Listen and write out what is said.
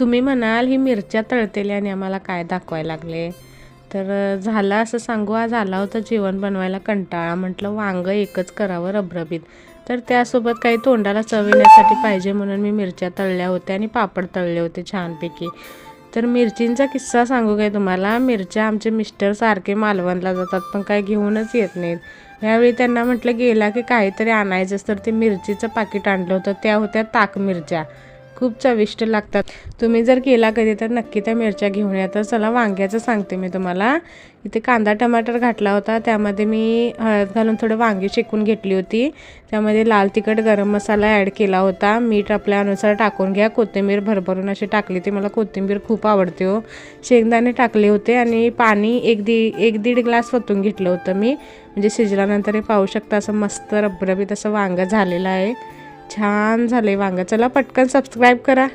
तुम्ही म्हणाल ही मिरच्या तळतेल्या आणि आम्हाला काय दाखवायला लागले. तर झालं असं सांगू, आज आला होता जेवण बनवायला कंटाळा. म्हटलं वांगं एकच करावं रबरबीत. तर त्यासोबत काही तोंडाला चव येण्यासाठी पाहिजे म्हणून मी मिरच्या तळल्या होत्या आणि पापड तळले होते छानपैकी. तर मिरचींचा किस्सा सांगू काय तुम्हाला. मिरच्या आमचे मिस्टर सारखे मालवणला जातात पण काय घेऊनच येत नाहीत. यावेळी त्यांना म्हटलं गेला की काहीतरी आणायचंच, तर ते मिरचीचं पाकिट आणलं होतं. त्या होत्या ताक मिरच्या, खूप चविष्ट लागतात. तुम्ही जर केला कधी तर नक्की त्या मिरच्या घेऊन या. तर चला वांग्याचं सांगते मी तुम्हाला. इथे कांदा टमाटर घातला होता, त्यामध्ये मी हळद घालून थोडं वांगी शेकून घेतली होती. त्यामध्ये लाल तिखट गरम मसाला ॲड केला होता. मीठ आपल्या अनुसार टाकून घ्या. कोथिंबीर भरभरून अशी टाकली, ती मला कोथिंबीर खूप आवडते हो. शेंगदाणे टाकले होते आणि पाणी एक दीड ग्लास वतून घेतलं होतं मी, म्हणजे शिजल्यानंतर हे पाहू शकता असं मस्त रबरबीत असं वांगं झालेलं आहे. छान झाले वांगं. चला पटकन सबस्क्राईब करा.